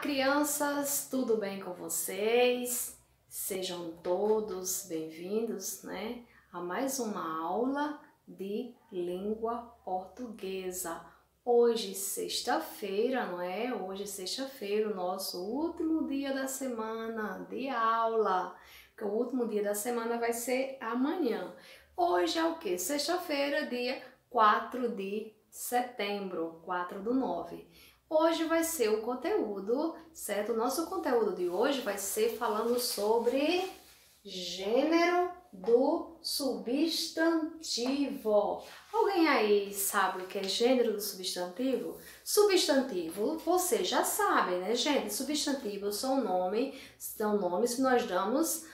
Crianças, tudo bem com vocês? Sejam todos bem-vindos, a mais uma aula de língua portuguesa. Hoje, sexta-feira, não é? Hoje, sexta-feira, o nosso último dia da semana de aula. Porque o último dia da semana vai ser amanhã. Hoje é o quê? Sexta-feira, dia 4 de setembro, 4/9. Hoje vai ser o conteúdo, certo? O nosso conteúdo de hoje vai ser falando sobre gênero do substantivo. Alguém aí sabe o que é gênero do substantivo? Substantivo, você já sabe, né, gente? Substantivos são nomes que nós damos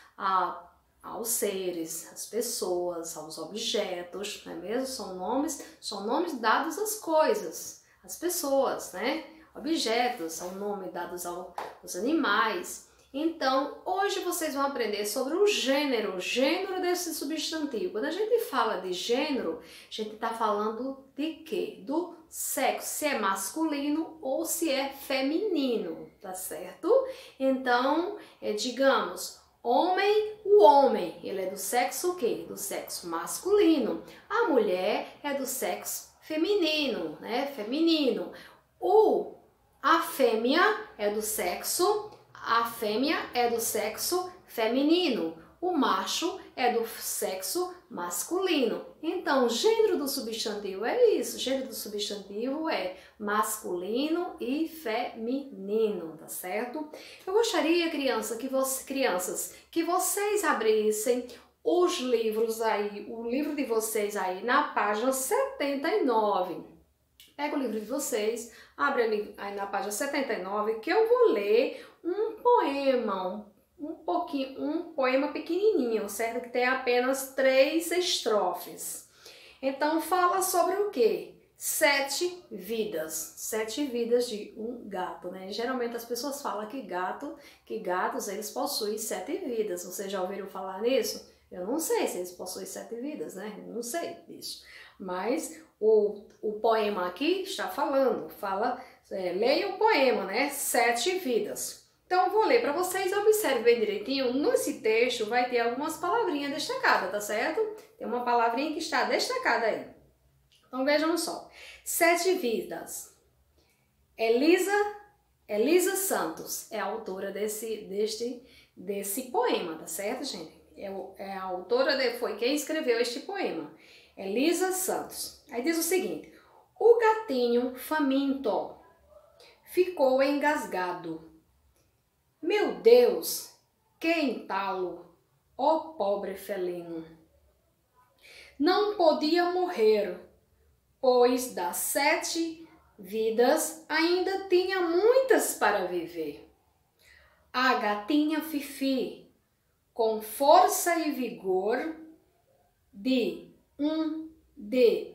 aos seres, às pessoas, aos objetos, não é mesmo? São nomes dados às coisas, às pessoas, né? Objetos são nomes dados aos animais. Então, hoje vocês vão aprender sobre o gênero desse substantivo. Quando a gente fala de gênero, a gente está falando de quê? Do sexo, se é masculino ou se é feminino, tá certo? Então, digamos, o homem, ele é do sexo o quê? Do sexo masculino. A mulher é do sexo feminino, né? Feminino. A fêmea é do sexo feminino. O macho é do sexo masculino. Então, gênero do substantivo é isso. Gênero do substantivo é masculino e feminino, tá certo? Eu gostaria, crianças, que vocês abrissem os livros aí, o livro de vocês aí na página 79. Pega o livro de vocês, abre ali aí na página 79, que eu vou ler um poema, um poema pequenininho, certo? Que tem apenas 3 estrofes. Então, fala sobre o quê? 7 vidas de um gato, né? Geralmente as pessoas falam que gatos, eles possuem 7 vidas. Vocês já ouviram falar nisso? Eu não sei se eles possuem 7 vidas, né? Eu não sei disso. Mas o poema aqui está falando, leia o poema, né? 7 vidas. Então, eu vou ler para vocês, observe bem direitinho. Nesse texto vai ter algumas palavrinhas destacadas, tá certo? Tem uma palavrinha que está destacada aí. Então, vejam só. 7 vidas. Elisa Santos é a autora desse poema, tá certo, gente? É a autora, foi quem escreveu este poema. Elisa Santos. Aí diz o seguinte: o gatinho faminto ficou engasgado. Meu Deus, que entalo, ó pobre felino. Não podia morrer, pois das 7 vidas ainda tinha muitas para viver. A gatinha Fifi, com força e vigor, de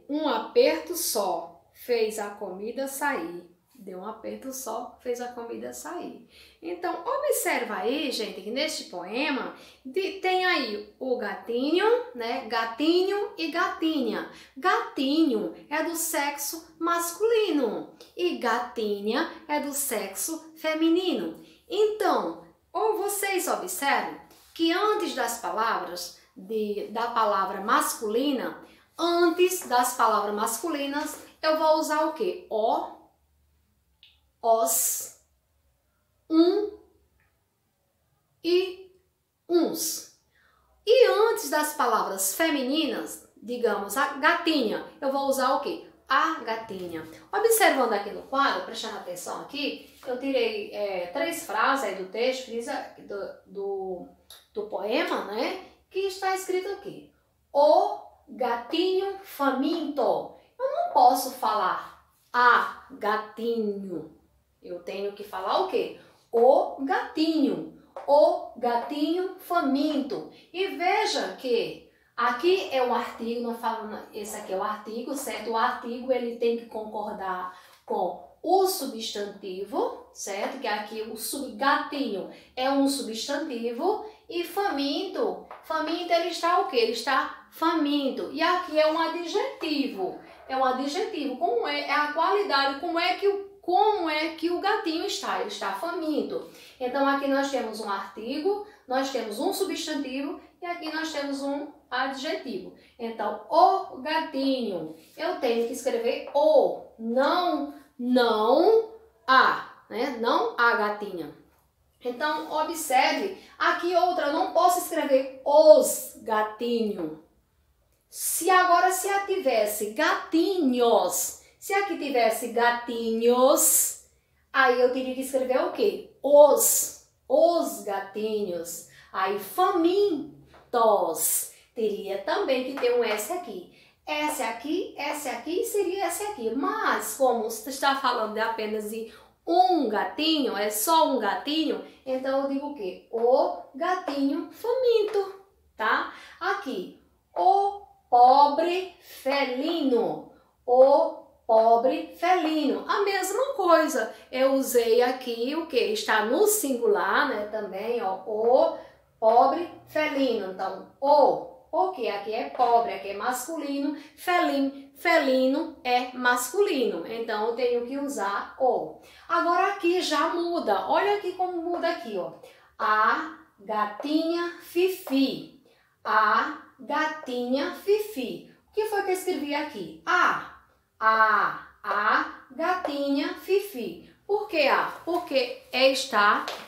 um aperto só, fez a comida sair. De um aperto só, fez a comida sair. Então, observa aí, gente, que neste poema tem aí o gatinho, né? Gatinho e gatinha. Gatinho é do sexo masculino e gatinha é do sexo feminino. Então, vocês observam que antes das palavras da palavra masculina, antes das palavras masculinas, eu vou usar o quê? O, os, e uns. E antes das palavras femininas, digamos, a gatinha, eu vou usar o quê? A gatinha. Observando aqui no quadro, prestando atenção aqui, eu tirei 3 frases aí do texto, do poema, né? Que está escrito aqui: o gatinho faminto. Eu não posso falar a gatinho. Eu tenho que falar o quê? O gatinho faminto. E veja que aqui é um artigo, nós falamos, esse aqui é o artigo, certo? O artigo ele tem que concordar com o substantivo, certo? Que aqui o gatinho é um substantivo e faminto ele está o quê? Ele está faminto. E aqui é um adjetivo. É um adjetivo. Como é a qualidade? como é que o gatinho está. Ele está faminto. Então, aqui nós temos um artigo, nós temos um substantivo e aqui nós temos um adjetivo. Então, o gatinho, eu tenho que escrever o, não a, né? Não a gatinha. Então, observe, aqui outra, eu não posso escrever os gatinhos. Se eu tivesse gatinhos, se aqui tivesse gatinhos, aí eu teria que escrever o quê? Os gatinhos. Aí, famintos, teria também que ter um S aqui. S aqui seria S aqui. Mas, como você está falando de apenas de um gatinho, é só um gatinho, então eu digo o quê? O gatinho faminto, tá? Aqui, o pobre felino. O pobre felino. A mesma coisa. Eu usei aqui o que? Está no singular, né? Também, ó. O pobre felino. Então, o que aqui é pobre, aqui é masculino. Felino é masculino. Então, eu tenho que usar o. Agora, aqui já muda. Olha aqui como muda aqui, ó. A gatinha Fifi. A gatinha Fifi. O que foi que eu escrevi aqui? A gatinha Fifi. Por que a? Porque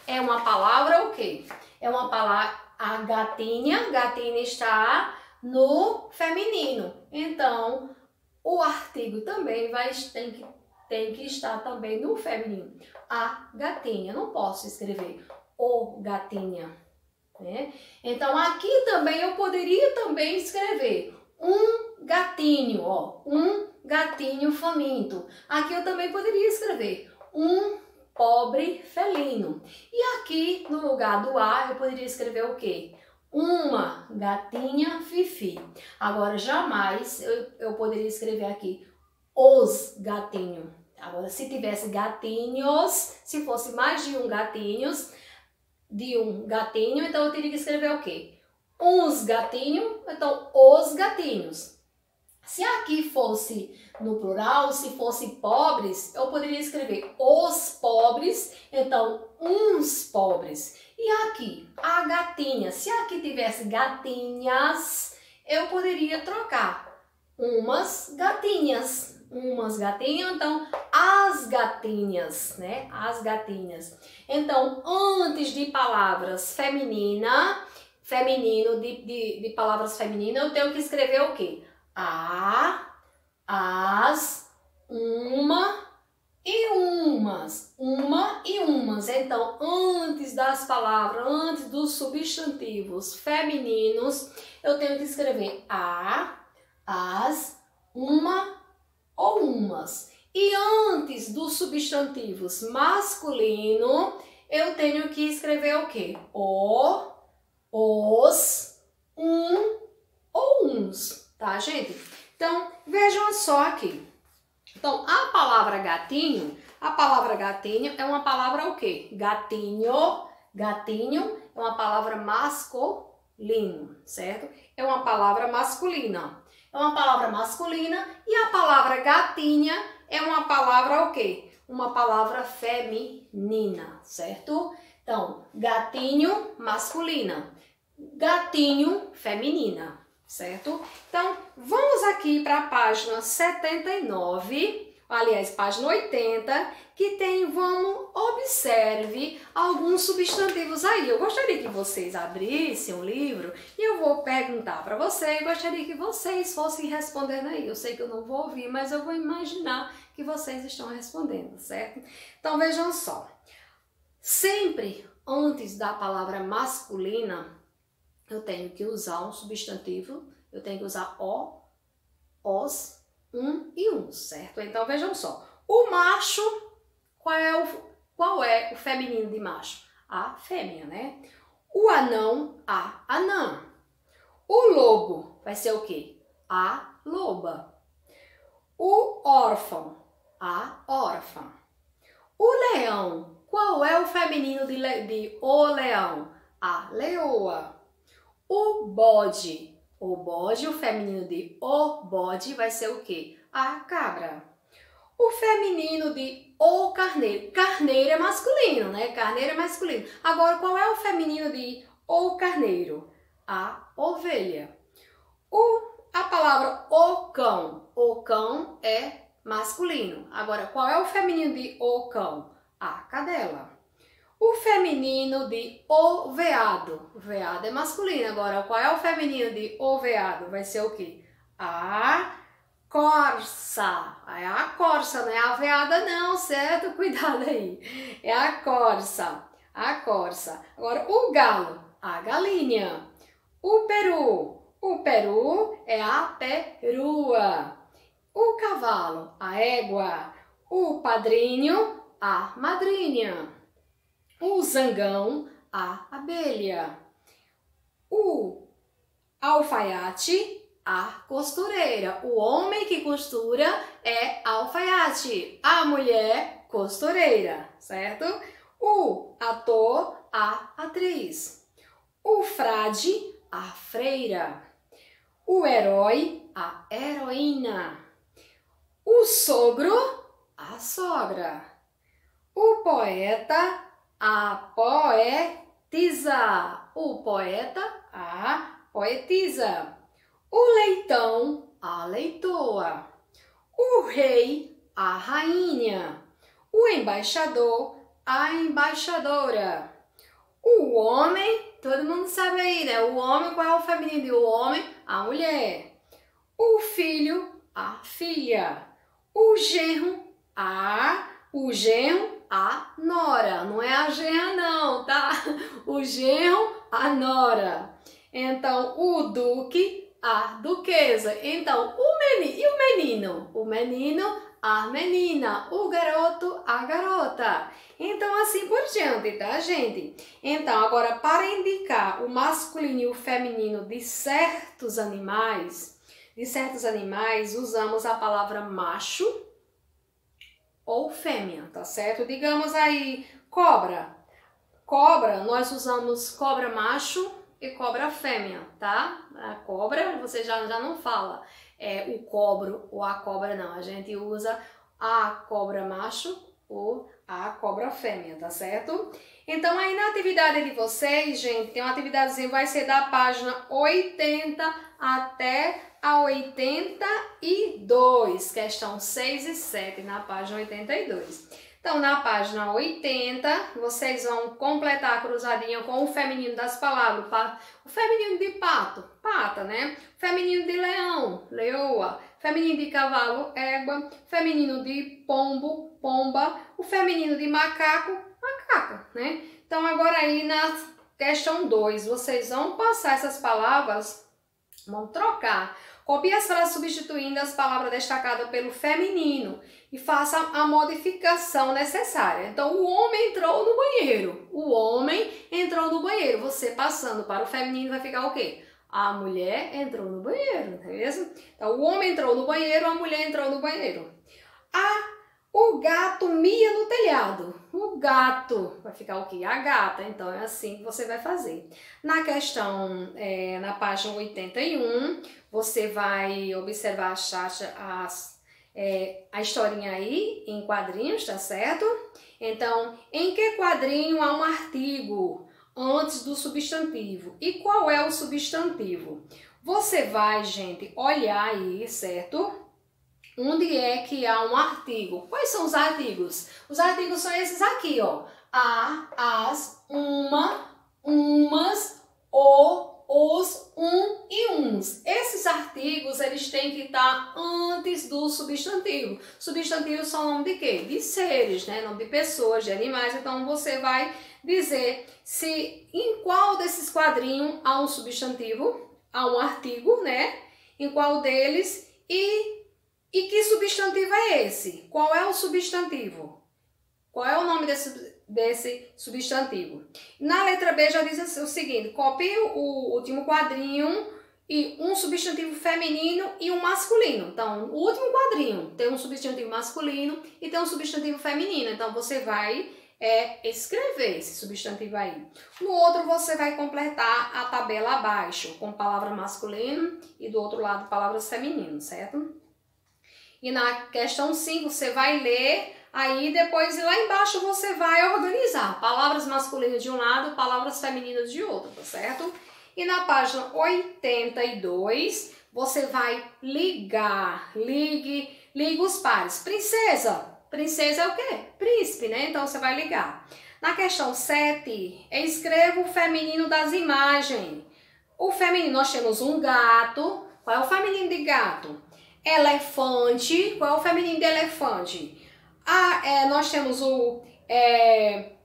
é uma palavra o quê? É uma palavra, a gatinha está no feminino. Então, o artigo também tem que estar também no feminino. A gatinha, não posso escrever o gatinha, né? Então, aqui também eu poderia também escrever um gatinho, ó, um gatinho faminto. Aqui eu também poderia escrever um pobre felino. E aqui, no lugar do A, eu poderia escrever o quê? Uma gatinha Fifi. Agora, jamais eu poderia escrever aqui os gatinhos. Agora, se tivesse gatinhos, se fosse mais de um gatinho, então eu teria que escrever o quê? Uns gatinhos, então os gatinhos. Se aqui fosse no plural, se fosse pobres, eu poderia escrever os pobres, então uns pobres. E aqui, a gatinha, se aqui tivesse gatinhas, eu poderia trocar umas gatinhas, então as gatinhas, né? As gatinhas. Então, antes de palavras feminino, de palavras femininas, eu tenho que escrever o quê? As, uma e umas. Então, antes das palavras, antes dos substantivos femininos, eu tenho que escrever as, uma ou umas. E antes dos substantivos masculino, eu tenho que escrever o quê? Os, um ou uns, tá, gente? Então, vejam só aqui. Então, a palavra gatinho é uma palavra o quê? Gatinho é uma palavra masculino, certo? É uma palavra masculina. É uma palavra masculina e a palavra gatinha é uma palavra o quê? Uma palavra feminina, certo? Então, gatinho masculina, gatinho feminina, certo? Então, vamos aqui para a página 79, aliás, página 80, que tem, observe alguns substantivos aí. Eu gostaria que vocês abrissem o livro e eu vou perguntar para vocês, gostaria que vocês fossem respondendo aí. Eu sei que eu não vou ouvir, mas eu vou imaginar que vocês estão respondendo, certo? Então, vejam só. Sempre antes da palavra masculina, eu tenho que usar um substantivo, eu tenho que usar o, os, um e uns, certo? Então, vejam só. O macho, qual é o feminino de macho? A fêmea, né? O anão, a anã. O lobo vai ser o quê? A loba. O órfão, a órfã. O leão, qual é o feminino de o leão? A leoa. O bode, o feminino de o bode vai ser o quê? A cabra. O feminino de o carneiro. Carneiro é masculino, né? Carneiro é masculino. Agora, qual é o feminino de o carneiro? A ovelha. A palavra o cão. O cão é masculino. Agora, qual é o feminino de o cão? A cadela. O feminino de o veado. O veado é masculino. Agora, qual é o feminino de o veado? Vai ser o quê? A corça. É a corça, não é a veada não, certo? Cuidado aí. É a corça. A corça. Agora, o galo. A galinha. O peru. O peru é a perua. O cavalo. A égua. O padrinho. A madrinha. O zangão, a abelha. O alfaiate, a costureira. O homem que costura é alfaiate. A mulher, costureira, certo? O ator, a atriz. O frade, a freira. O herói, a heroína. O sogro, a sogra. O poeta, a poetisa. O poeta, a poetisa. O leitão, a leitoa. O rei, a rainha. O embaixador, a embaixadora. O homem, todo mundo sabe aí, né? O homem, qual é o feminino do homem? A mulher. O filho, a filha. O genro, a nora. Não é a genra não, tá? O genro, a nora. Então, o duque, a duquesa. Então, o menino? O menino, a menina. O garoto, a garota. Então, assim por diante, tá, gente? Então, agora, para indicar o masculino e o feminino de certos animais, usamos a palavra macho ou fêmea, tá certo? Digamos aí, cobra. Cobra, nós usamos cobra macho e cobra fêmea, tá? A cobra, você já não fala o cobro ou a cobra, não. A gente usa a cobra macho ou a cobra fêmea, tá certo? Então, aí na atividade de vocês, gente, tem uma atividadezinha, vai ser da página 80 até a 82, questão 6 e 7, na página 82. Então, na página 80, vocês vão completar a cruzadinha com o feminino das palavras. O feminino de pato, pata, né? O feminino de leão, leoa. Feminino de cavalo, égua. Feminino de pombo, pomba. O feminino de macaco, macaca, né? Então, agora aí na questão 2, vocês vão passar essas palavras, vão trocar. Copie as frases substituindo as palavras destacadas pelo feminino e faça a modificação necessária. Então, o homem entrou no banheiro. O homem entrou no banheiro. Você passando para o feminino vai ficar o quê? A mulher entrou no banheiro, não é mesmo? Então, o homem entrou no banheiro, a mulher entrou no banheiro. O gato mia no telhado. O gato vai ficar o quê? A gata. Então, é assim que você vai fazer. Na questão, na página 81, você vai observar a historinha aí em quadrinhos, tá certo? Então, em que quadrinho há um artigo antes do substantivo? E qual é o substantivo? Você vai, gente, olhar aí, certo? Onde é que há um artigo? Quais são os artigos? Os artigos são esses aqui, ó. A, as, uma, umas, o, os, um e uns. Esses artigos, eles têm que estar antes do substantivo. Substantivos são nome de quê? De seres, né? Nome de pessoas, de animais. Então, você vai dizer se em qual desses quadrinhos há um substantivo, há um artigo, né? Em qual deles e que substantivo é esse? Qual é o substantivo? Qual é o nome desse substantivo? Na letra B já diz o seguinte, copie o último quadrinho e um substantivo feminino e um masculino. Então, o último quadrinho tem um substantivo masculino e tem um substantivo feminino. Então, você vai escrever esse substantivo aí. No outro, você vai completar a tabela abaixo, com palavra masculino e do outro lado, palavras femininas, certo? E na questão 5 você vai ler, aí depois lá embaixo você vai organizar. Palavras masculinas de um lado, palavras femininas de outro, tá certo? E na página 82, você vai ligar, ligue os pares. Princesa, princesa é o quê? Príncipe, né? Então você vai ligar. Na questão 7, escreva o feminino das imagens. O feminino, nós temos um gato. Qual é o feminino de gato? Elefante. Qual é o feminino de elefante? Nós temos o...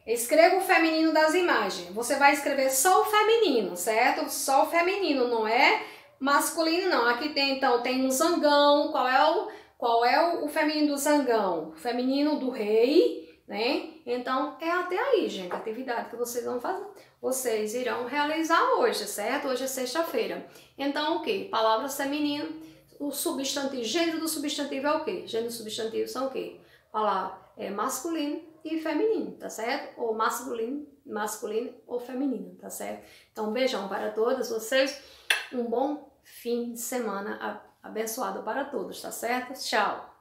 escreva o feminino das imagens. Você vai escrever só o feminino, certo? Só o feminino, não é masculino, não. Aqui tem, então, tem um zangão. Qual é o feminino do zangão? O feminino do rei, né? Então, é até aí, gente, a atividade que vocês vão fazer. Vocês irão realizar hoje, certo? Hoje é sexta-feira. Então, o quê? Palavras femininas, o substantivo, gênero do substantivo é o quê? Gênero do substantivo são o quê? Palavra masculino e feminino, tá certo? Ou masculino ou feminino, tá certo? Então, um beijão para todas vocês. Um bom fim de semana abençoado para todos, tá certo? Tchau!